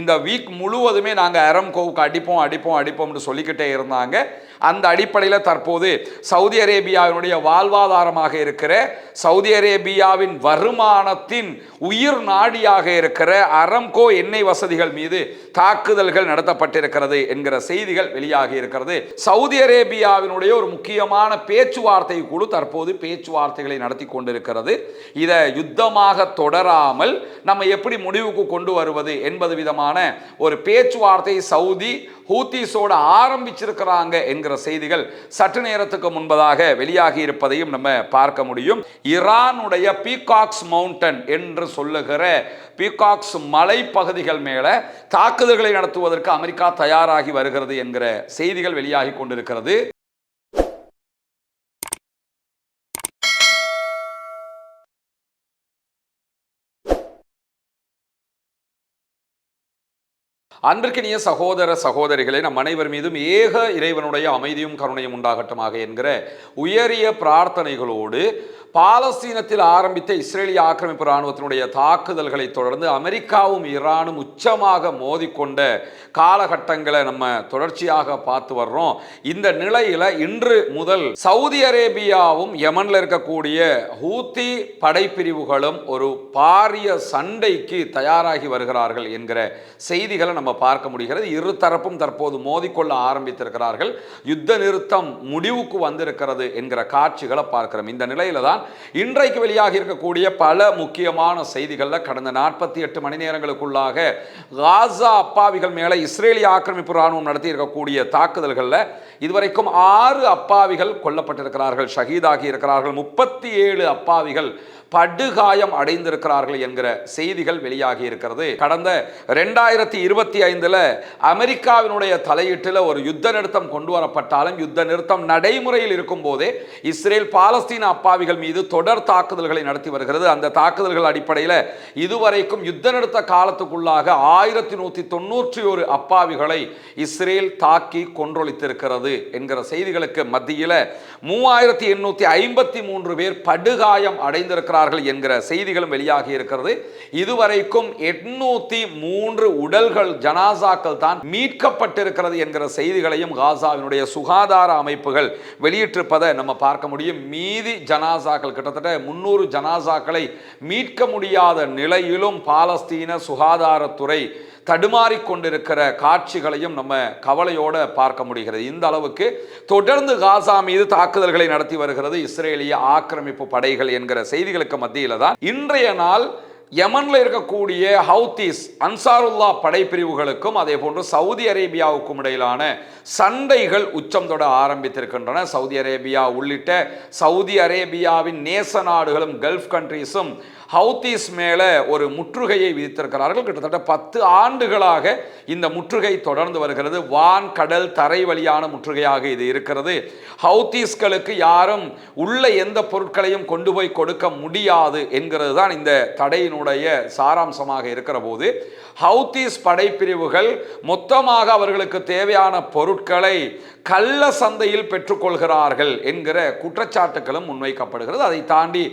இந்த வீக் முழுவதுமே நாங்கள் அரம்கோவுக்கு அடிப்போம்னு சொல்லிக்கிட்டே இருந்தாங்க. அந்த அடிப்படையில் தற்போது சவுதி அரேபியாவினுடைய வாழ்வாதாரமாக இருக்கிற, சவுதி அரேபியாவின் வருமானத்தின் உயிர் நாடியாக இருக்கிற அரம்கோ எண்ணெய் வசதிகள் மீது தாக்குதல்கள் நடத்தப்பட்டிருக்கிறது என்கிற செய்திகள் வெளியாகி இருக்கிறது. சவுதி அரேபியாவினுடைய ஒரு முக்கியமான பேச்சுவார்த்தை குழு தற்போது பேச்சுவார்த்தைகளை நடத்தி கொண்டிருக்கிறது. இதை யுத்தமாக தொடராமல் நம்ம எப்படி முடிவுக்கு கொண்டு வருவது என்பது விதமான ஒரு பேச்சுவார்த்தை சவுதி ஹூத்திஸோட ஆரம்பிச்சிருக்கிறாங்க என்கிற செய்திகள் சற்று நேரத்துக்கு முன்பதாக வெளியாகி இருப்பதையும் நம்ம பார்க்க முடியும். ஈரானுடைய பீகாக்ஸ் மவுண்டன் என்று சொல்லுகிற பீகாக்ஸ் மலை பகுதிகள் மேல தாக்குதல்களை நடத்துவதற்கு அமெரிக்கா தயாராகி வருகிறது என்கிற செய்திகள் வெளியாகி கொண்டிருக்கிறது. அன்பிற்கினிய சகோதர சகோதரிகளை, நம் அனைவர் மீதும் ஏக இறைவனுடைய அமைதியும் கருணையும் உண்டாகட்டுமாக என்கிற உயரிய பிரார்த்தனைகளோடு பாலஸ்தீனத்தில் ஆரம்பித்த இஸ்ரேலிய ஆக்கிரமிப்பு இராணுவத்தினுடைய தாக்குதல்களை தொடர்ந்து அமெரிக்காவும் ஈரானும் உச்சமாக மோதிக்கொண்ட காலகட்டங்களை நம்ம தொடர்ச்சியாக பார்த்து வர்றோம். இந்த நிலையில இன்று முதல் சவுதி அரேபியாவும் யமன்ல இருக்கக்கூடிய ஹூத்தி படைப்பிரிவுகளும் ஒரு பாரிய சண்டைக்கு தயாராகி வருகிறார்கள் என்கிற செய்திகளை நம்ம பார்க்க முடிகிறது. இரு தரப்பும் தற்போது மோதிக்கொள்ள ஆரம்பித்திருக்கிறார்கள். யுத்த நிறுத்தம் முடிவுக்கு வந்திருக்கிறது என்கிற காட்சிகளை பார்க்கிறோம். இந்த நிலையில தான் இன்றைக்கு வெளியாக இருக்கக்கூடிய பல முக்கியமான செய்திகள்ல கடந்த 48 மணி நேரங்களுக்குள்ளாக காசா அப்பாவிகள் மேல இஸ்ரேலிய ஆக்கிரமிப்பு இராணுவம் நடத்தி இருக்கக்கூடிய தாக்குதல்கள்ல இதுவரைக்கும் 6 அப்பாவிகள் கொல்லப்பட்டிருக்கிறார்கள், ஷஹீதாகி இருக்கிறார்கள். 37 அப்பாவிகள் படுகாயம் அடைந்திருக்கிறார்கள் என்கிற செய்திகள் வெளியாகி இருக்கிறது. கடந்த 2025 அமெரிக்காவினுடைய தலையீட்டில் ஒரு யுத்த நிறுத்தம் கொண்டு வரப்பட்டாலும் யுத்த நிறுத்தம் நடைமுறையில் இருக்கும் போதே இஸ்ரேல் பாலஸ்தீன அப்பாவிகள் மீது தொடர் தாக்குதல்களை நடத்தி வருகிறது. அந்த தாக்குதல்கள் அடிப்படையில் இதுவரைக்கும் யுத்த நிறுத்த காலத்துக்குள்ளாக 1191 அப்பாவிகளை இஸ்ரேல் தாக்கி கொன்றொழித்திருக்கிறது என்கிற செய்திகளுக்கு மத்தியில் 3853 பேர் படுகாயம் அடைந்திருக்கிறார்கள் என்கிற செய்திகளும் வெளியாகி இருக்கிறது. இதுவரைக்கும் 803 உடல்கள் ஜனாசாக்கள் தான் மீட்கப்பட்டிருக்கிறது என்கிற செய்திகளையும் காசாவினுடைய சுகாதார அமைப்புகள் வெளியிட்டிருப்பதை நம்ம பார்க்க முடியும். மீதி ஜனாசாக்கள் கிட்டத்தட்ட 300 ஜனாசாக்களை மீட்க முடியாத நிலையிலும் பாலஸ்தீன சுகாதாரத்துறை தடுமாறிக்கொண்டிருக்கிற காட்சிகளையும் நம்ம கவலையோடு பார்க்க முடிகிறது. இந்த அளவுக்கு தொடர்ந்து காசா மீது தாக்குதல்களை நடத்தி வருகிறது இஸ்ரேலிய ஆக்கிரமிப்பு படைகள் என்கிற செய்திகளுக்கு மத்தியில் தான் இன்றைய நாள் யமன்ல இருக்கக்கூடிய ஹவுத்திஸ் அன்சாருல்லா படைப்பிரிவுகளுக்கும் அதே போன்று சவுதி அரேபியாவுக்கும் இடையிலான சண்டைகள் உச்சம் தொட ஆரம்பித்திருக்கின்றன. சவுதி அரேபியா உள்ளிட்ட சவுதி அரேபியாவின் நேச நாடுகளும் கல்ஃப் கண்ட்ரீஸும் ஹவுத்திஸ் மேல ஒரு முற்றுகையை விதித்திருக்கிறார்கள். கிட்டத்தட்ட 10 ஆண்டுகளாக இந்த முற்றுகை தொடர்ந்து வருகிறது. வான் கடல் தரை வழியான முற்றுகையாக இது இருக்கிறது. ஹவுத்திஸ்களுக்கு யாரும் உள்ள எந்த பொருட்களையும் கொண்டு போய் கொடுக்க முடியாது என்கிறது தான் இந்த தடையினுடைய சாராம்சமாக இருக்கிற போது ஹவுத்திஸ் படைப்பிரிவுகள் மொத்தமாக அவர்களுக்கு தேவையான பொருட்களை கள்ள சந்தையில் பெற்றுக்கொள்கிறார்கள் என்கிற குற்றச்சாட்டுகளும் முன்வைக்கப்படுகிறது. அதை தாண்டி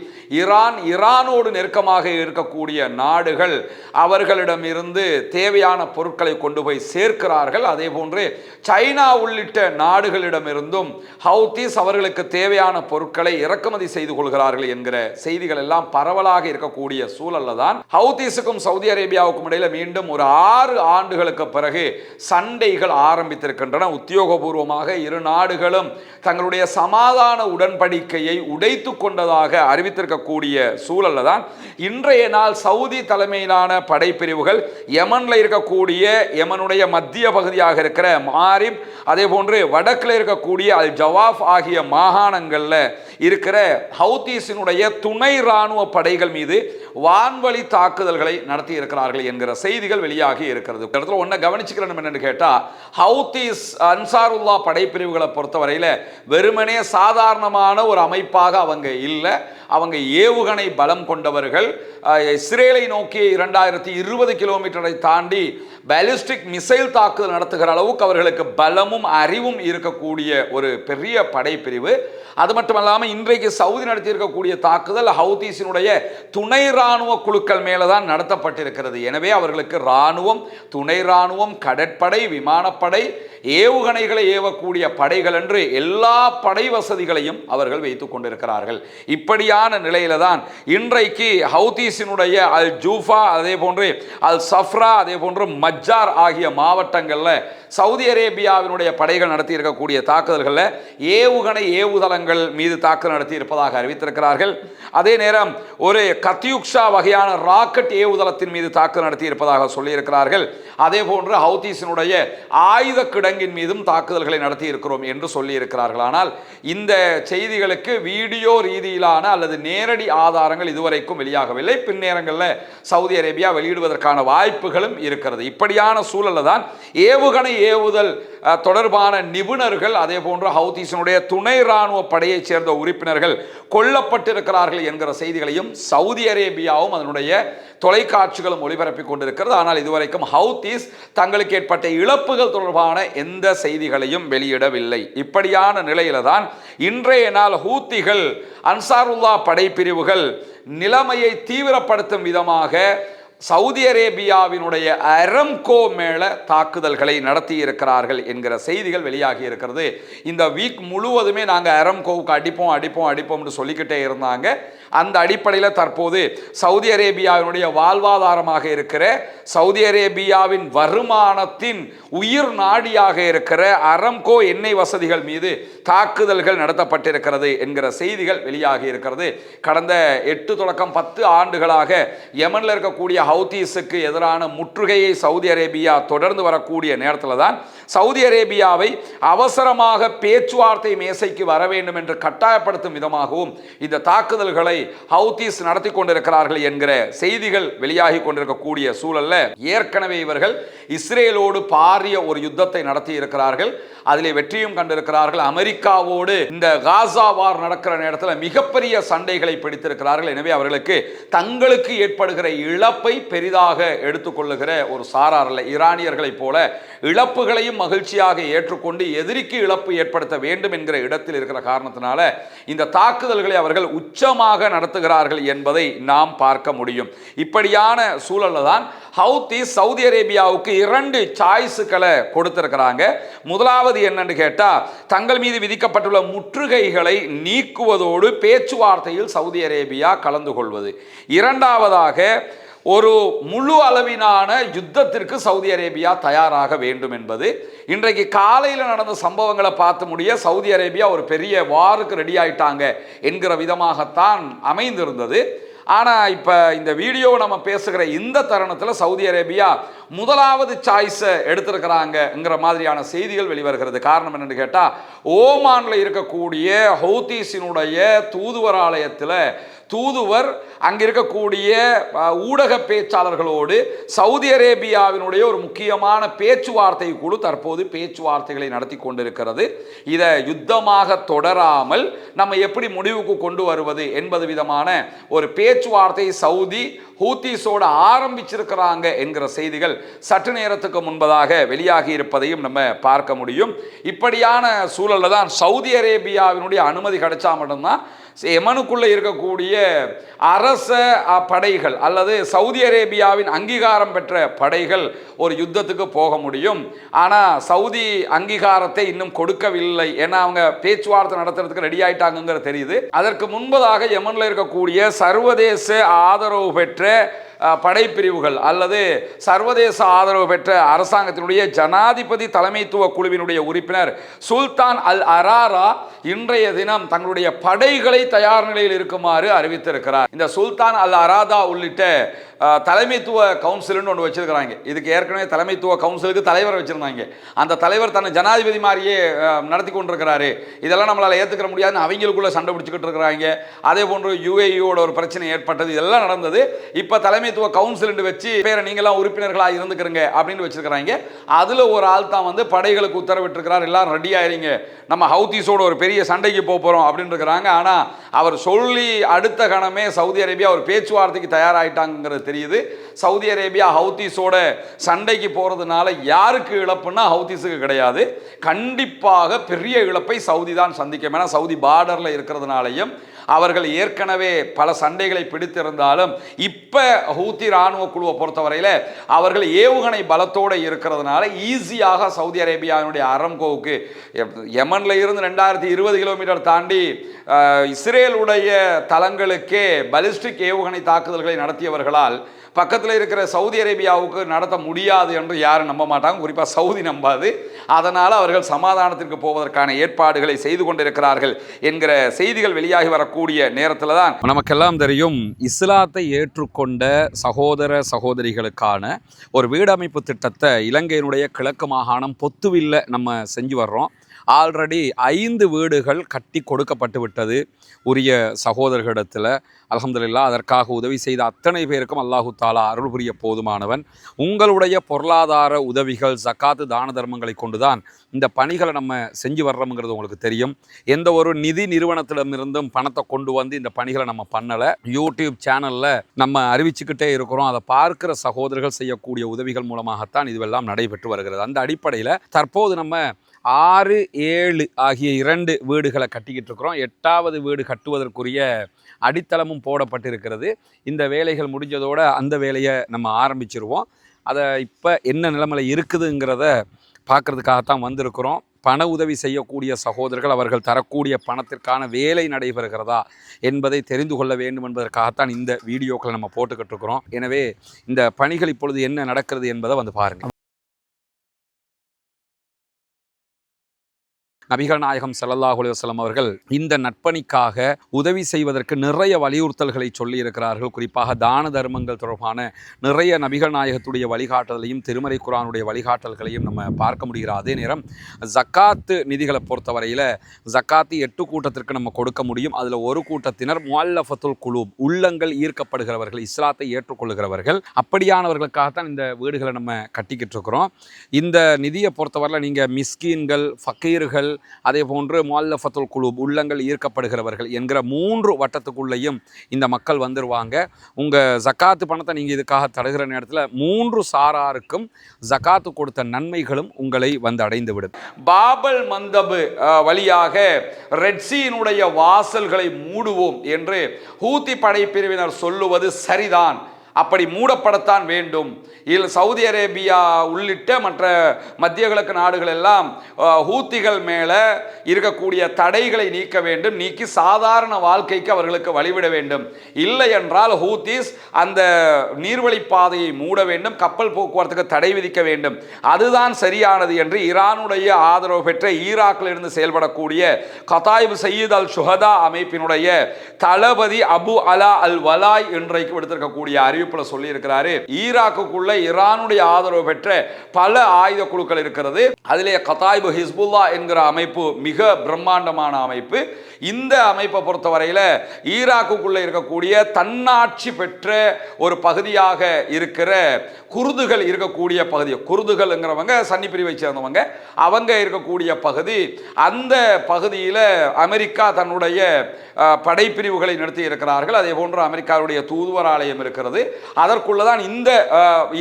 ஈரானோடு நெருக்கமாக இருக்கக்கூடிய நாடுகள் அவர்களிடமிருந்து தேவையான பொருட்களை கொண்டு போய் சேர்க்கிறார்கள். அதே போன்று சைனா உள்ளிட்ட நாடுகளிடமிருந்தும் ஹவுத்திஸ் அவர்களுக்கு தேவையான பொருட்களை இறக்குமதி செய்து கொள்கிறார்கள் என்கிற செய்திகள் எல்லாம் பரவலாக இருக்கக்கூடிய சூழல்ல தான் ஹவுத்திஸுக்கும் சவுதி அரேபியாவுக்கும் இடையில மீண்டும் ஒரு 6 ஆண்டுகளுக்கு பிறகு சண்டைகள் ஆரம்பித்திருக்கின்றன. உத்தியோகபூர்வமாக இரு நாடுகளும் தங்களுடைய சமாதான உடன்படிக்கையை உடைத்து கொண்டதாக அறிவித்திருக்கக்கூடிய சூழல்ல தான் இன்றைய நாள் சவுதி தலைமையிலான படைப்பிரிவுகள் யமன்ல இருக்கக்கூடிய யமனுடைய மத்திய பகுதியாக இருக்கிற மாரிப் அதே போன்று வடக்கில் இருக்கக்கூடிய அல் ஜவாஃப் ஆகிய மாகாணங்கள்ல இருக்கிற ஹவுத்திஸினுடைய துணை இராணுவ படைகள் மீது வான்வழி தாக்குதல்களை நடத்தி இருக்கிறார்கள் என்கிற செய்திகள் வெளியாகி இருக்கிறது. இடத்துல ஒன்றை கவனிச்சுக்கிறோம் என்னன்னு கேட்டா, ஹவுத்திஸ் அன்சாருல்லா படைப்பிரிவுகளை பொறுத்தவரையில வெறுமனே சாதாரணமான ஒரு அமைப்பாக அவங்க இல்லை. அவங்க ஏவுகணை பலம் கொண்டவர்கள். இஸ்ரேலை நோக்கி 2020 கிலோமீட்டரை தாண்டி பாலிஸ்டிக் மிசைல் தாக்குதல் நடத்துகிற அளவுக்கு அவர்களுக்கு பலமும் அறிவும் இருக்கக்கூடிய ஒரு பெரிய படைப்பிரிவு. அது மட்டுமல்லாமல் இன்றைக்கு சவுதி நடத்தியிருக்கக்கூடிய தாக்குதல் ஹவுத்திஸினுடைய துணை இராணுவ குழுக்கள் மேலதான் நடத்தப்பட்டிருக்கிறது. எனவே அவர்களுக்கு அவர்களுக்கு இராணுவம், துணை இராணுவம், கடற்படை, விமானப்படை, ஏவுகணைகளை ஏவக்கூடிய படைகள் என்று எல்லா படை வசதிகளையும் அவர்கள் வைத்துக் கொண்டிருக்கிறார்கள். இப்படியான நிலையில தான் இன்றைக்கு ஹவுதீஸினுடைய அல் ஜூஃபா, அதே போன்று அல் சஃப்ரா, அதே போன்று மஜ்ஜார் ஆகிய மாவட்டங்களில் சவுதி அரேபியாவினுடைய படைகள் நடத்தி இருக்கக்கூடிய தாக்குதல்களில் ஏவுகணை ஏவுதளங்கள் மீது தாக்குதல் நடத்தி இருப்பதாக அறிவித்திருக்கிறார்கள். அதே நேரம் ஒரு கத்யூக்ஷா வகையான ராக்கெட் ஏவுதளத்தின் மீது தாக்குதல் நடத்தி இருப்பதாக சொல்லியிருக்கிறார்கள். அதே போன்று ஹவுதீஸினுடைய ஆயுத கிடங்கின் மீதும் தாக்குதல்களை நடத்தி இருக்கிறோம் என்று சொல்லி இருக்கிறார்கள். ஆனால் இந்த செய்திகளுக்கு வீடியோ ரீதியிலான அல்லது நேரடி ஆதாரங்கள் இதுவரைக்கும் வெளியாகவில்லை. பின்னேரங்களில் சவுதி அரேபியா வெளியிடுவதற்கான வாய்ப்புகளும் இருக்கிறது. இப்படியான சூழலில் தான் ஏவுகணை ஏவுதல் தொடர்பான நிபுணர்கள், அதே போன்று ஹவுதீஸினுடைய துணை இராணுவ படையைச் சேர்ந்த உறுப்பினர்கள் கொல்லப்பட்டிருக்கிறார்கள் என்கிற செய்திகளையும் சவுதி அரேபியாவும் அதனுடைய தொலைக்காட்சிகளும் ஒளிபரப்பிக் கொண்டிருக்கிறது. ஆனால் இதுவரைக்கும் ஹவுதீஸ் தங்களுக்கு ஏற்பட்ட இழப்புகள் தொடர்பான எந்த செய்திகளையும் வெளியிடவில்லை. இப்படியான நிலையில தான் இன்றைய நாள் ஹூத்திகள், அன்சாருல்லா படைப்பிரிவுகள் நிலைமையை தீவிரப்படுத்தும் விதமாக சவுதி அரேபியாவினுடைய அரம்கோ மேல தாக்குதல்களை நடத்தி இருக்கிறார்கள் என்கிற செய்திகள் வெளியாகி இருக்கிறது. இந்த வீக் முழுவதுமே நாங்கள் அரம்கோவுக்கு அடிப்போம் சொல்லிக்கிட்டே இருந்தாங்க. அந்த அடிப்படையில் தற்போது சவுதி அரேபியாவினுடைய வாழ்வாதாரமாக இருக்கிற, சவுதி அரேபியாவின் வருமானத்தின் உயிர் நாடியாக இருக்கிற அரம்கோ எண்ணெய் வசதிகள் மீது தாக்குதல்கள் நடத்தப்பட்டிருக்கிறது என்கிற செய்திகள் வெளியாகி இருக்கிறது. கடந்த 8 தொடக்கம் 10 ஆண்டுகளாக யமனில் இருக்கக்கூடிய ஹவுதீஸுக்கு எதிரான முற்றுகையை சவுதி அரேபியா தொடர்ந்து வரக்கூடிய நேரத்தில் தான் சவுதி அரேபியாவை அவசரமாக பேச்சுவார்த்தை மேசைக்கு வர வேண்டும் என்று கட்டாயப்படுத்தும் விதமாகவும் இந்த தாக்குதல்களை ஹவுதீஸ் நடத்தி கொண்டிருக்கிறார்கள் என்கிற செய்திகள் வெளியாகி கொண்டிருக்கக்கூடிய சூழல்ல ஏற்கனவே இவர்கள் இஸ்ரேலோடு பாரிய ஒரு யுத்தத்தை நடத்தி இருக்கிறார்கள். அதிலே வெற்றியும் கண்டிருக்கிறார்கள். அமெரிக்காவோடு இந்த காசா வார் நடக்கிற நேரத்தில் மிகப்பெரிய சண்டைகளை பிடித்திருக்கிறார்கள். எனவே அவர்களுக்கு தங்களுக்கு ஏற்படுகிற இழப்பை பெரிதாக எடுத்துக்கொள்ளுகிற ஒரு சாரார் அல்ல. ஈரானியர்களைப் போல இழப்புகளையும் மகிழ்ச்சியாக ஏற்றுக்கொண்டு எதிரிக்கு இழப்பு ஏற்படுத்த வேண்டும் என்கிற இடத்தில் இருக்கிற காரணத்தினால இந்த தாக்குதல்களை அவர்கள் உச்சமாக நடத்துகிறார்கள் என்பதை நாம் பார்க்க முடியும். இப்படியான சூழல்ல தான் ஹவுதீஸ் சவுதி அரேபியாவுக்கு 2 சாய்ஸுகளை கொடுத்திருக்கிறாங்க. முதலாவது என்னன்னு கேட்டா, தங்கள் மீது விதிக்கப்பட்டுள்ள முற்றுகைகளை நீக்குவதோடு பேச்சுவார்த்தையில் சவுதி அரேபியா கலந்து கொள்வது. இரண்டாவதாக, ஒரு முழு அளவிலான யுத்தத்திற்கு சவுதி அரேபியா தயாராக வேண்டும் என்பது. இன்றைக்கு காலையில் நடந்த சம்பவங்களை பார்த்து முடிய சவுதி அரேபியா ஒரு பெரிய வாருக்கு ரெடி ஆயிட்டாங்க என்கிற விதமாகத்தான் அமைந்திருந்தது. ஆனால் இப்போ இந்த வீடியோ நம்ம பேசுகிற இந்த தருணத்தில் சவுதி அரேபியா முதலாவது சாய்ஸை எடுத்திருக்கிறாங்கங்கிற மாதிரியான செய்திகள் வெளிவருகிறது. காரணம் என்னன்னு கேட்டால், ஓமானில் இருக்கக்கூடிய ஹவுதீஸினுடைய தூதுவராலயத்தில் தூதுவர் அங்கே இருக்கக்கூடிய ஊடக பேச்சாளர்களோடு சவுதி அரேபியாவினுடைய ஒரு முக்கியமான பேச்சுவார்த்தை குழு தற்போது பேச்சுவார்த்தைகளை நடத்தி கொண்டிருக்கிறது. இதை யுத்தமாக தொடராமல் நம்ம எப்படி முடிவுக்கு கொண்டு வருவது என்பது விதமான ஒரு பேச்சுவார்த்தை சவுதி ஹூத்திஸோடு ஆரம்பிச்சிருக்கிறாங்க என்கிற செய்திகள் சற்று நேரத்துக்கு முன்பதாக வெளியாகி இருப்பதையும் நம்ம பார்க்க முடியும். இப்படியான சூழல்ல தான் சவுதி அரேபியாவினுடைய அனுமதி கிடைச்சா மட்டும்தான் யமனுக்குள்ள இருக்கக்கூடிய அரச படைகள் அல்லது சவுதி அரேபியாவின் அங்கீகாரம் பெற்ற படைகள் ஒரு யுத்தத்துக்கு போக முடியும். ஆனால் சவுதி அங்கீகாரத்தை இன்னும் கொடுக்கவில்லை. ஏன்னா அவங்க பேச்சுவார்த்தை நடத்துறதுக்கு ரெடி ஆயிட்டாங்கிறது தெரியுது. அதற்கு முன்பதாக யமனில் இருக்கக்கூடிய சர்வதேச ஆதரவு பெற்ற படைப்பிரிவுகள் அல்லது சர்வதேச ஆதரவு பெற்ற அரசாங்கத்தினுடைய ஜனாதிபதி தலைமைத்துவ குழுவினுடைய உறுப்பினர் சுல்தான் அல் அராரா இன்றைய தினம் தங்களுடைய படைகளை தயார் நிலையில் இருக்குமாறு அறிவித்திருக்கிறார். இந்த சுல்தான் அல் அராதா உள்ளிட்ட தலைமைத்துவ கவுன்சில்னு ஒன்று வச்சிருக்கிறாங்க. இதுக்கு ஏற்கனவே தலைமைத்துவ கவுன்சிலுக்கு தலைவர் வச்சிருந்தாங்க. அந்த தலைவர் தன்னை ஜனாதிபதி மாதிரியே நடத்தி கொண்டிருக்கிறாரு. இதெல்லாம் நம்மளால் ஏற்றுக்கிற முடியாதுன்னு அவங்களுக்குள்ள சண்டை பிடிச்சிக்கிட்டு இருக்கிறாங்க. அதே போன்று யுஏஇயோட ஒரு பிரச்சனை ஏற்பட்டது. இதெல்லாம் நடந்தது. இப்போ தலைமைத்துவ கவுன்சில் வச்சு பேரை நீங்களாம் உறுப்பினர்களாக இருந்துக்கிறங்க அப்படின்னு வச்சிருக்கிறாங்க. அதில் ஒரு ஆள் தான் வந்து படைகளுக்கு உத்தரவிட்டிருக்கிறார், எல்லாரும் ரெடி ஆயிருங்க, நம்ம ஹவுதீஸோட ஒரு பெரிய சண்டைக்கு போகிறோம் அப்படின்னு இருக்கிறாங்க. ஆனால் அவர் சொல்லி அடுத்த கணமே சவுதி அரேபியா ஒரு பேச்சுவார்த்தைக்கு தயாராகிட்டாங்கிறது தெரியுது. சவுதி அரேபியா ஹவுதீஸோட சண்டைக்கு போகிறதுனால யாருக்கு இழப்புன்னா ஹவுதீஸுக்கு கிடையாது. கண்டிப்பாக பெரிய இழப்பை சவுதி தான் சந்திக்கும். ஏன்னா சவுதி பார்டரில் இருக்கிறதுனாலையும் அவர்கள் ஏற்கனவே பல சண்டைகளை பிடித்திருந்தாலும் இப்போ ஹூத்தி இராணுவ குழுவை பொறுத்தவரையில் அவர்கள் ஏவுகணை பலத்தோடு இருக்கிறதுனால ஈஸியாக சவுதி அரேபியாவினுடைய அரம்கோவுக்கு யமன்ல இருந்து 2020 கிலோமீட்டர் தாண்டி இஸ்ரேலுடைய தளங்களுக்கே பலிஸ்டிக் ஏவுகணை தாக்குதல்களை நடத்தியவர்களால் பக்கத்தில் இருக்கிற சவுதி அரேபியாவுக்கு நடத்த முடியாது என்று யாரும் நம்ப மாட்டாங்க, குறிப்பாக சவுதி நம்பாது. அதனால் அவர்கள் சமாதானத்திற்கு போவதற்கான ஏற்பாடுகளை செய்து கொண்டிருக்கிறார்கள் என்கிற செய்திகள் வெளியாகி வரக்கூடிய நேரத்தில் தான் நமக்கெல்லாம் தெரியும், இஸ்லாத்தை ஏற்றுக்கொண்ட சகோதர சகோதரிகளுக்கான ஒரு வீடமைப்பு திட்டத்தை இலங்கையினுடைய கிழக்கு மாகாணம் பொத்துவில்ல நம்ம செஞ்சு வர்றோம். ஆல்ரெடி 5 வீடுகள் கட்டி கொடுக்கப்பட்டு விட்டது உரிய சகோதரர்களிடத்தில். அல்ஹம்துலில்லாஹ், அதற்காக உதவி செய்த அத்தனை பேருக்கும் அல்லாஹு தாலா அருள் புரிய போதுமானவன். உங்களுடைய பொருளாதார உதவிகள், ஜக்காத்து, தான தர்மங்களை கொண்டுதான் இந்த பணிகளை நம்ம செஞ்சு வர்றோம்ங்கிறது உங்களுக்கு தெரியும். எந்த ஒரு நிதி நிறுவனத்திடமிருந்தும் பணத்தை கொண்டு வந்து இந்த பணிகளை நம்ம பண்ணலை. யூடியூப் சேனலில் நம்ம அறிவிச்சுக்கிட்டே இருக்கிறோம். அதை பார்க்கிற சகோதரர்கள் செய்யக்கூடிய உதவிகள் மூலமாகத்தான் இதுவெல்லாம் நடைபெற்று வருகிறது. அந்த அடிப்படையில் தற்போது நம்ம 6, 7 ஆகிய 2 வீடுகளை கட்டிக்கிட்டு இருக்கிறோம். 8வது வீடு கட்டுவதற்குரிய அடித்தளமும் போடப்பட்டிருக்கிறது. இந்த வேலைகள் முடிஞ்சதோடு அந்த வேலையை நம்ம ஆரம்பிச்சிருவோம். அதை இப்போ என்ன நிலைமையில் இருக்குதுங்கிறத பார்க்குறதுக்காகத்தான் வந்திருக்கிறோம். பண உதவி செய்யக்கூடிய சகோதரர்கள் அவர்கள் தரக்கூடிய பணத்திற்கான வேலை நடைபெறுகிறதா என்பதை தெரிந்து கொள்ள வேண்டும் என்பதற்காகத்தான் இந்த வீடியோக்களை நம்ம போட்டுக்கிட்டு இருக்கிறோம். எனவே இந்த பணிகள் இப்பொழுது என்ன நடக்கிறது என்பதை வந்து பாருங்கள். நபிகள் நாயகம் ஸல்லல்லாஹு அலைஹி வஸல்லம் அவர்கள் இந்த நற்பணிக்காக உதவி செய்வதற்கு நிறைய வலியுறுத்தல்களை சொல்லி இருக்கிறார்கள். குறிப்பாக தான தர்மங்கள் தொடர்பான நிறைய நபிகள் நாயகத்துடைய வழிகாட்டலையும் திருமறை குர்ஆனுடைய வழிகாட்டல்களையும் நம்ம பார்க்க முடிகிறது. அதே நேரம் ஜக்காத்து நிதிகளை பொறுத்தவரையில் ஜக்காத்து 8 கூட்டத்திற்கு நம்ம கொடுக்க முடியும். அதில் ஒரு கூட்டத்தினர் முஅல்லஃபத்துல் குலூப், உள்ளங்கள் ஈர்க்கப்படுகிறவர்கள், இஸ்லாத்தை ஏற்றுக்கொள்ளுகிறவர்கள். அப்படியானவர்களுக்காகத்தான் இந்த வீடுகளை நம்ம கட்டிக்கிட்டு இருக்கிறோம். இந்த நிதியை பொறுத்தவரையில் நீங்கள் மிஸ்கீன்கள், ஃபக்கீர்கள், அதே போன்று முஅல்லஃபத்துல் குலூப், உள்ளங்கள் ஈர்க்கப்படுகிறவர்கள் என்கிற 3 வட்டத்துக்குள்ளேயும் இந்த மக்கள் வந்துருவாங்க. உங்கள் ஜக்காத்து பணத்தை நீங்கள் இதுக்காக தருகிற நேரத்தில் 3 சாராருக்கும் ஜக்காத்து கொடுத்த நன்மைகளும் உங்களை வந்து அடைந்துவிடும். பாபல் மந்தபு வழியாக ரெட்சியினுடைய வாசல்களை மூடுவோம் என்று ஹூத்தி படைப்பிரிவினர் சொல்லுவது சரிதான். அப்படி மூடப்படத்தான் வேண்டும். இதில் சவுதி அரேபியா உள்ளிட்ட மற்ற மத்திய கிழக்கு நாடுகள் எல்லாம் ஹூத்திகள் மேலே இருக்கக்கூடிய தடைகளை நீக்க வேண்டும், நீக்கி சாதாரண வாழ்க்கைக்கு அவர்களுக்கு வழிவிட வேண்டும். இல்லை என்றால் ஹூத்திஸ் அந்த நீர்வழிப்பாதையை மூட வேண்டும், கப்பல் போக்குவரத்துக்கு தடை விதிக்க வேண்டும். அதுதான் சரியானது என்று ஈரானுடைய ஆதரவு பெற்ற ஈராக்கில் இருந்து செயல்படக்கூடிய கதாயிப் சையீத் அல் ஷுஹதா அமைப்பினுடைய தளபதி அபு அலா அல் வலாய் இன்றைக்கு விடுத்திருக்கக்கூடிய அறிவிப்புல சொல்லி இருக்கிறாரு, ஈராக்குக்குள்ள ஈரானுடைய ஆதரவு பெற்ற பல ஆயுத குழுக்கள் இருக்கிறது. அதிலே கதாயிப் ஹிஸ்புல்லா என்கிற அமைப்பு மிக பிரம்மாண்டமான அமைப்பு. இந்த அமைப்பை பொறுத்தவரையில் ஈராக்குக்குள்ள இருக்கக்கூடிய தன்னாட்சி பெற்ற ஒரு பகுதியாக இருக்கிற குர்துகள் இருக்கக்கூடிய பகுதி, குர்துகள்ங்கிறவங்க சன்னி பிரிவை சேர்ந்தவங்க, அவங்க இருக்கக்கூடிய பகுதி, அந்த பகுதியில் அமெரிக்கா தன்னுடைய படைப்பிரிவுகளை நடத்தி இருக்கிறார்கள். அதே போன்று அமெரிக்காவுடைய தூதுவராலயம் இருக்கிறது. அதற்குள்ளதான் இந்த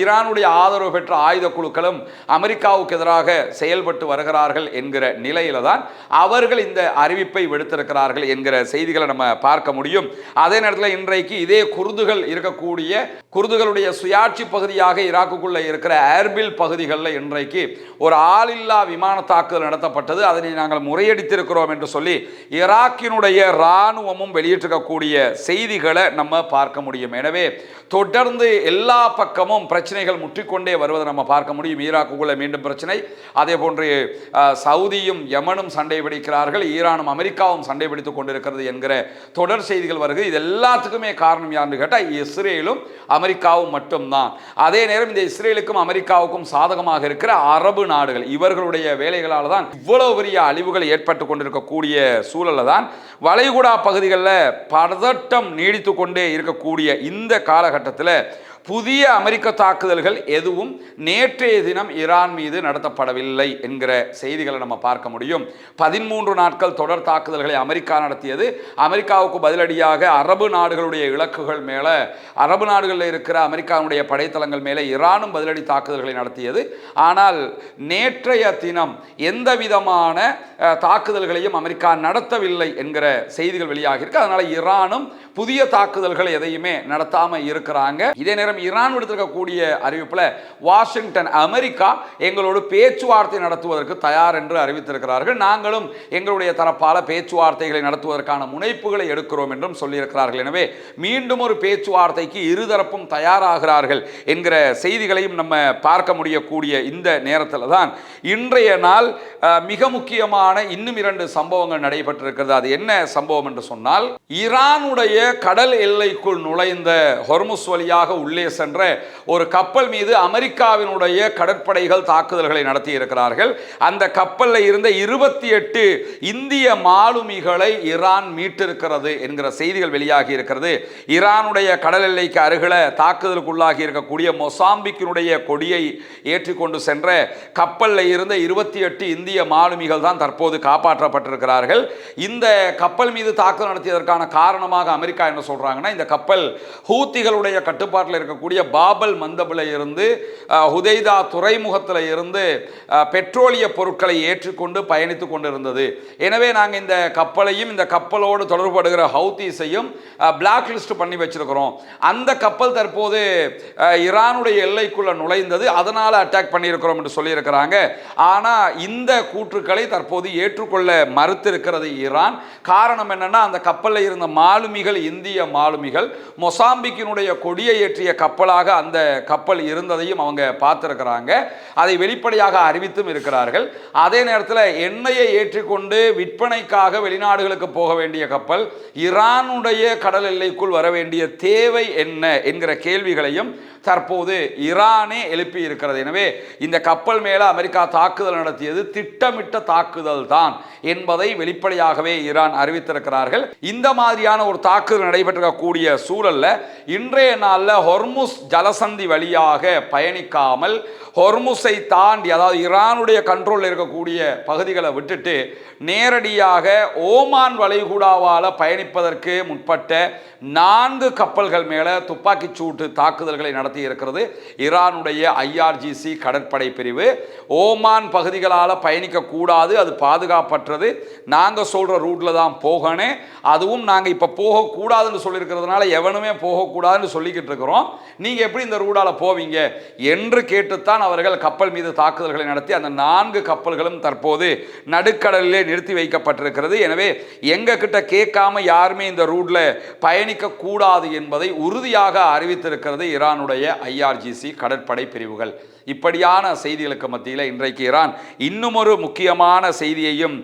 ஈரானுடைய ஆதரவு பெற்ற ஆயுத குழுக்களும் அமெரிக்காவுக்கு எதிராக செயல்பட்டு வருகிறார்கள் என்கிற நிலையில தான் அவர்கள் இந்த அறிவிப்பை விடுத்திருக்கிறார்கள் என்கிற செய்திகளை நம்ம பார்க்க முடியும். அதே நேரத்தில் இன்றைக்கு இதே குர்துகள் இருக்கக்கூடிய குர்துகளுடைய சுயாட்சி பகுதியாக ஈராக்குக்குள்ள இருக்கிற ஏர்பில் பகுதிகளில் இன்றைக்கு ஒரு ஆளில்லா விமான தாக்குதல் நடத்தப்பட்டது. அதனை நாங்கள் முறையடித்திருக்கிறோம் என்று சொல்லி ஈராக்கினுடைய இராணுவமும் வெளியிட்டிருக்கக்கூடிய செய்திகளை நம்ம பார்க்க முடியும். எனவே தொடர்ந்து எல்லா பக்கமும் பிரச்சனைகள் முற்றிக்கொண்டே வருவதை நம்ம பார்க்க முடியும். ஈராக்குக்குள்ள மீண்டும் பிரச்சனை, அதே போன்று சவுதியும் யமனும் சண்டை பிடிக்கிறார்கள், ஈரானும் அமெரிக்காவும் சண்டை பிடித்துக் கொண்டிருக்கிறது என்கிற தொடர் செய்திகள் வருகிறது. இது எல்லாத்துக்குமே காரணம் யாருன்னு கேட்டால் இஸ்ரேலும் அமெரிக்காவும் மட்டும்தான். அதே நேரம் இந்த இஸ்ரேலுக்கும் அமெரிக்காவுக்கும் சாதகமாக இருக்கிற அரபு நாடுகள், இவர்களுடைய வேலைகளால் தான் இவ்வளவு பெரிய அழிவுகள் ஏற்பட்டு கொண்டிருக்கக்கூடிய சூழலில் தான் வளைகுடா பகுதிகளில் பதட்டம் நீடித்து கொண்டே இருக்கக்கூடிய இந்த காலகட்டத்தில் புதிய அமெரிக்க தாக்குதல்கள் எதுவும் நேற்றைய தினம் ஈரான் மீது நடத்தப்படவில்லை என்கிற செய்திகளை நம்ம பார்க்க முடியும். 13 நாட்கள் தொடர் தாக்குதல்களை அமெரிக்கா நடத்தியது. அமெரிக்காவுக்கு பதிலடியாக அரபு நாடுகளுடைய இலக்குகள் மேல, அரபு நாடுகளில் இருக்கிற அமெரிக்காவுடைய படைத்தளங்கள் மேலே ஈரானும் பதிலடி தாக்குதல்களை நடத்தியது. ஆனால் நேற்றைய தினம் எந்த விதமான தாக்குதல்களையும் அமெரிக்கா நடத்தவில்லை என்கிற செய்திகள் வெளியாகி இருக்கு. அதனால ஈரானும் புதிய தாக்குதல்கள் எதையுமே நடத்தாம இருக்கிறாங்க. இதே நேரம் ஈரான் விடுத்திருக்கக்கூடிய அறிவிப்புல வாஷிங்டன், அமெரிக்கா எங்களோடு பேச்சுவார்த்தை நடத்துவதற்கு தயார் என்று அறிவித்திருக்கிறார்கள். நாங்களும் எங்களுடைய தரப்பால பேச்சுவார்த்தைகளை நடத்துவதற்கான முனைப்புகளை எடுக்கிறோம் என்றும் சொல்லியிருக்கிறார்கள். எனவே மீண்டும் ஒரு பேச்சுவார்த்தைக்கு இருதரப்பும் தயாராகிறார்கள் என்கிற செய்திகளையும் நம்ம பார்க்க முடியக்கூடிய இந்த நேரத்தில் தான் இன்றைய நாள் மிக முக்கியமான இன்னும் 2 சம்பவங்கள் நடைபெற்றிருக்கிறது. அது என்ன சம்பவம் என்று சொன்னால், ஈரானுடைய கடல் எல்லைக்குள் நுழைந்த ஹொர்முஸ் வழியாக உள்ளே சென்ற ஒரு கப்பல் மீது அமெரிக்காவினுடைய கடற்படைகள் தாக்குதல்களை நடத்தி இருக்கிறார்கள். அந்த கப்பலில் இருந்த 28 இந்திய மாலுமிகளை ஈரான் மீட்டிருக்கிறது என்கிற செய்திகள் வெளியாகி இருக்கிறது. ஈரானுடைய கடல் எல்லைக்கு அருகில தாக்குதலுக்குள்ளாகி இருக்கக்கூடிய மொசாம்பிக்கினுடைய கொடியை ஏற்றிக்கொண்டு சென்ற கப்பலில் இருந்த 28 இந்திய மாலுமிகள் தான் தற்போது காப்பாற்றப்பட்டிருக்கிறார்கள். இந்த கப்பல் மீது தாக்குதல் நடத்தியதற்கான காரணமாக அமெரிக்கா என்ன சொல்றாங்கன்னா, இந்த கப்பல் ஹூத்திகளுடைய கட்டுப்பாட்டில் இருக்கக்கூடிய பாபல் மந்தபில் இருந்து ஹுதைதா துறைமுகத்தில் இருந்து பெட்ரோலிய பொருட்களை ஏற்றுக்கொண்டு பயணித்துக் கொண்டிருந்தது. எனவே நாங்கள் இந்த கப்பலையும் இந்த கப்பலோடு தொடர்புபடுகிற ஹவுத்தீஸையும் பிளாக் லிஸ்ட் பண்ணி வச்சிருக்கிறோம். அந்த கப்பல் தற்போது ஈரானுடைய எல்லைக்குள்ள நுழைந்தது, அதனால அட்டாக் பண்ணியிருக்கிறோம் என்று சொல்லியிருக்கிறாங்க. ஆனால் இந்த கூற்றுக்களை தற்போது ஏற்றுக்கொள்ள மறுத்திருக்கிறது ஈரான். காரணம் என்னன்னா, அந்த கப்பலில் இருந்த மாலுமிகள் இந்திய மாலுமிகள், மொசாம்பிக்கினுடைய கொடியை ஏற்றிய கப்பலாக அந்த கப்பல் இருந்ததையும் அவங்க பார்த்திருக்கிறாங்க. அதை வெளிப்படையாக அறிவித்தும் இருக்கிறார்கள். அதே நேரத்தில் எண்ணெயை ஏற்றிக்கொண்டு விற்பனைக்காக வெளிநாடுகளுக்கு போக வேண்டிய கப்பல் ஈரானுடைய கடல் எல்லைக்குள் வர வேண்டிய தேவை என்ன என்கிற கேள்விகளையும் தற்போது ஈரானே எழுப்பி இருக்கிறது. எனவே இந்த கப்பல் மேல அமெரிக்கா தாக்குதல் நடத்தியது திட்டமிட்ட தாக்குதல் தான் என்பதை வெளிப்படையாகவே ஈரான் அறிவித்திருக்கிறார்கள். இந்த மாதிரியான ஒரு தாக்குதல் நடைபெற்றக்கூடிய சூழல்ல இன்றைய நாளில் ஹொர்முஸ் ஜலசந்தி வழியாக பயணிக்காமல் ஹொர்முஸை தாண்டி, அதாவது ஈரானுடைய கண்ட்ரோலில் இருக்கக்கூடிய பகுதிகளை விட்டுட்டு நேரடியாக ஓமான் வளைகுடாவால் பயணிப்பதற்கு முற்பட்ட 4 கப்பல்கள் மேலே துப்பாக்கி சூட்டு தாக்குதல்களை நடத்தி இருக்கிறது ஈரானுடைய IRGC கடற்படை பிரிவு. ஓமான் பகுதிகளால் பயணிக்கக்கூடாது, அது பாதுகாப்பற்றது, நாங்கள் சொல்கிற ரூட்டில் தான் போகணும், அதுவும் நாங்கள் இப்போ போகக்கூடாதுன்னு சொல்லியிருக்கிறதுனால எவனுமே போகக்கூடாதுன்னு சொல்லிக்கிட்டு இருக்கிறோம், நீங்கள் எப்படி இந்த ரூடால் போவீங்க என்று கேட்டுத்தான் அவர்கள் கப்பல் மீது தாக்குதல்களை நடத்தி அந்த 4 கப்பல்களும் தற்போது நடுக்கடலிலே நிறுத்தி வைக்கப்பட்டிருக்கிறது. எனவே எங்க கிட்ட கேட்காம யாருமே இந்த ரூட்ல பயணிக்க கூடாது என்பதை உறுதியாக அறிவித்திருக்கிறது ஈரானுடைய IRGC கடற்படை பிரிவுகள். இப்படியான செய்திகளுக்கு மத்தியில் இன்றைக்கு ஈரான் இன்னும் ஒரு முக்கியமான செய்தியையும்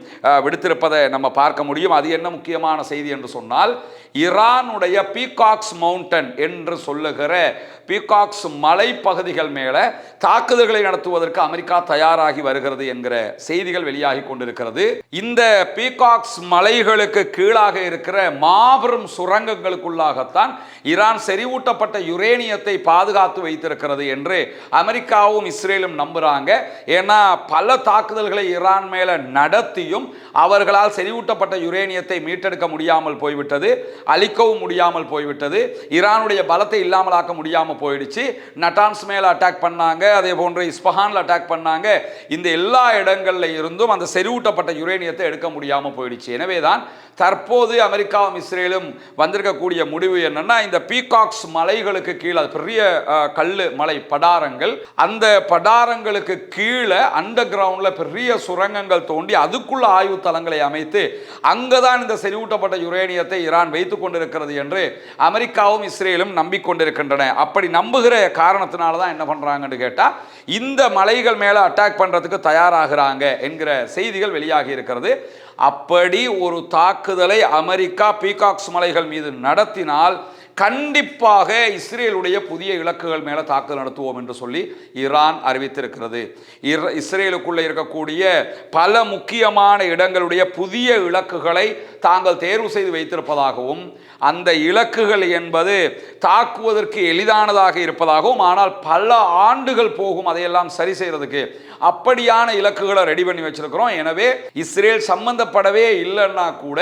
விடுத்திருப்பதை நம்ம பார்க்க முடியும். அது என்ன முக்கியமான செய்தி என்று சொன்னால், ஈரானுடைய பீகாக்ஸ் மவுண்டன் என்று சொல்லுகிற பீகாக்ஸ் மலைப்பகுதிகள் மேலே தாக்குதல்களை நடத்துவதற்கு அமெரிக்கா தயாராகி வருகிறது என்கிற செய்திகள் வெளியாகி கொண்டிருக்கிறது. இந்த பீகாக்ஸ் மலைகளுக்கு கீழாக இருக்கிற மாபெரும் சுரங்கங்களுக்குள்ளாகத்தான் ஈரான் செறிவூட்டப்பட்ட யுரேனியத்தை பாதுகாத்து வைத்திருக்கிறது என்று அமெரிக்காவும் இஸ்ரேலும் நம்புறாங்க. ஏன்னா பல தாக்குதல்களை ஈரான் மேல நடத்தியும் அவர்களால் செறிவூட்டப்பட்ட யுரேனியத்தை மீட்டெடுக்க முடியாமல் போய்விட்டது, அழிக்கவும் முடியாமல் போய்விட்டது, ஈரானுடைய பலத்தை இல்லாமலாக்க முடியாமல் போயிடுச்சு. நட்டான்ஸ் மேல அட்டாக் பண்ணாங்க, அதே போன்று இஸ்பஹான்ல அட்டாக் பண்ணாங்க. இந்த எல்லா இடங்கள்ல இருந்தும் அந்த செறிவூட்டப்பட்ட யுரேனியத்தை எடுக்க முடியாமல் போயிடுச்சு. எனவேதான் தற்போது அமெரிக்காவும் இஸ்ரேலும் வந்திருக்கக்கூடிய முடிவு என்னன்னா, இந்த பீகாக்ஸ் மலைகளுக்கு கீழே பெரிய கல்லு மலை படாரங்கள், அந்த படாரங்களுக்கு கீழே அண்டர் கிரவுண்ட்ல பெரிய சுரங்கங்கள் தோண்டி அதுக்குள்ள ஆய்வு தளங்களை அமைத்து அங்கதான் இந்த செறிவூட்டப்பட்ட யுரேனியத்தை ஈரான் வைத்துக் கொண்டிருக்கிறது என்று அமெரிக்காவும் இஸ்ரேலும் நம்பிக்கொண்டிருக்கின்றன. அப்படி நம்புகிற காரணத்தினால தான் என்ன பண்றாங்கன்னு கேட்டா, இந்த மலைகள் மேல அட்டாக் பண்றதுக்கு தயாராகிறாங்க என்கிற செய்திகள் வெளியாகி இருக்கிறது. அப்படி ஒரு தாக்குதலை அமெரிக்கா பீகாக்ஸ் மலைகள் மீது நடத்தினால் கண்டிப்பாக இஸ்ரேலுடைய புதிய இலக்குகள் மேலே தாக்குதல் நடத்துவோம் என்று சொல்லி ஈரான் அறிவித்திருக்கிறது. இஸ்ரேலுக்குள்ளே இருக்கக்கூடிய பல முக்கியமான இடங்களுடைய புதிய இலக்குகளை தாங்கள் தேர்வு செய்து வைத்திருப்பதாகவும், அந்த இலக்குகள் என்பது தாக்குவதற்கு எளிதானதாக இருப்பதாகவும், ஆனால் பல ஆண்டுகள் போகும் அதையெல்லாம் சரி செய்யறதுக்கு, அப்படியான இலக்குகளை ரெடி பண்ணி வச்சிருக்கிறோம். எனவே இஸ்ரேல் சம்பந்தப்படவே இல்லைன்னா கூட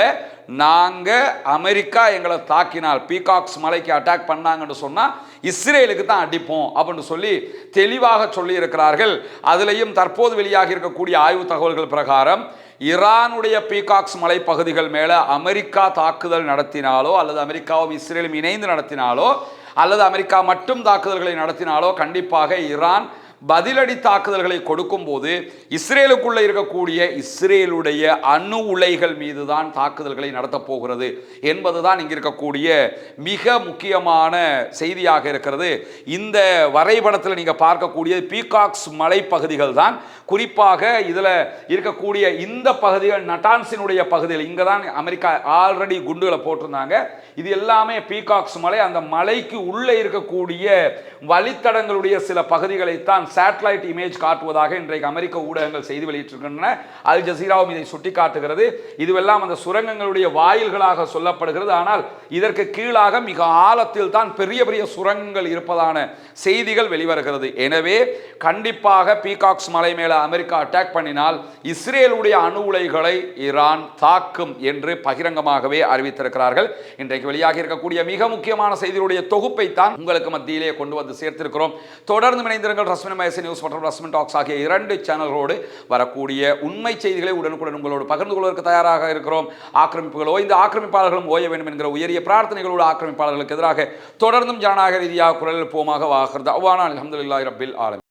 நாங்கள் அமெரிக்கா எங்களை தாக்கினால், பீகாக்ஸ் மலைக்கு அட்டாக் பண்ணாங்கன்னு சொன்னால் இஸ்ரேலுக்கு தான் அடிப்போம் அப்படின்னு சொல்லி தெளிவாக சொல்லி இருக்கிறார்கள். அதிலையும் தற்போது வெளியாகி இருக்கக்கூடிய ஆய்வு தகவல்கள் பிரகாரம் ஈரானுடைய பீகாக்ஸ் மலைப்பகுதிகள் மேலே அமெரிக்கா தாக்குதல் நடத்தினாலோ, அல்லது அமெரிக்காவும் இஸ்ரேலும் இணைந்து நடத்தினாலோ, அல்லது அமெரிக்கா மட்டும் தாக்குதல்களை நடத்தினாலோ கண்டிப்பாக ஈரான் பதிலடி தாக்குதல்களை கொடுக்கும் போது இஸ்ரேலுக்குள்ள இருக்கக்கூடிய இஸ்ரேலுடைய அணு உலைகள் மீது தான் தாக்குதல்களை நடத்தப் போகிறது என்பதுதான் இங்க இருக்கக்கூடிய மிக முக்கியமான செய்தியாக இருக்கிறது. இந்த வரைபடத்தில் நீங்க பார்க்கக்கூடிய பீகாக்ஸ் மலைப்பகுதிகள் தான், குறிப்பாக இதுல இருக்கக்கூடிய இந்த பகுதிகள் நட்டான்ஸினுடைய பகுதிகள், இங்க தான் அமெரிக்கா ஆல்ரெடி குண்டுகளை போட்டிருந்தாங்க. இது எல்லாமே பீகாக்ஸ் மலை. அந்த மலைக்கு உள்ளே இருக்கக்கூடிய வழித்தடங்களுடைய சில பகுதிகளைத்தான் சேட்டலைட் இமேஜ் காட்டுவதாக இன்றைக்கு அமெரிக்க ஊடகங்கள் செய்தி வெளியிட்டிருக்கின்றன. அல் ஜசீராவும் இதை சுட்டி காட்டுகிறது. இதுவெல்லாம் அந்த சுரங்கங்களுடைய வாயில்களாக சொல்லப்படுகிறது. ஆனால் இதற்கு கீழாக மிக ஆழத்தில் தான் பெரிய பெரிய சுரங்கங்கள் இருப்பதான செய்திகள் வெளிவருகிறது. எனவே கண்டிப்பாக பீகாக்ஸ் மலை மேல அமெரிக்கா அட்டாக் பண்ணினால் இஸ்ரேலுடைய அணு உலைகளை ஈரான் தாக்கும் என்று பகிரங்கமாகவே அறிவித்திருக்கிறார்கள். இன்றைக்கு வெளியாக இருக்கக்கூடிய மிக முக்கியமான செய்திகளுடைய தொகுப்பை தான் உங்களுக்கு மத்தியிலே கொண்டு வந்து சேர்த்திருக்கிறோம். தொடர்ந்து இணைந்திருங்கள். ரஸ்மின் மயசி நியூஸ் மற்றும் ரஸ்மின் டாக்ஸ் ஆகிய 2 சேனல்களோடு வரக்கூடிய உண்மை செய்திகளை உடனுக்குடன் உங்களோடு பகிர்ந்து கொள்வதற்கு தயாராக இருக்கிறோம். ஆக்கிரமிப்புகளோ இந்த ஆக்கிரமிப்பாளர்களும் ஓய வேண்டும் என்கிற உயரிய பிரார்த்தனைகளோடு ஆக்கிரமிப்பாளர்களுக்கு எதிராக தொடர்ந்தும் ஜனநாயக ரீதியாக குரல் போமாக வாகிறது. அவ்வானா அல்ஹம்துலில்லாஹி ரப்பில் ஆலமீன்.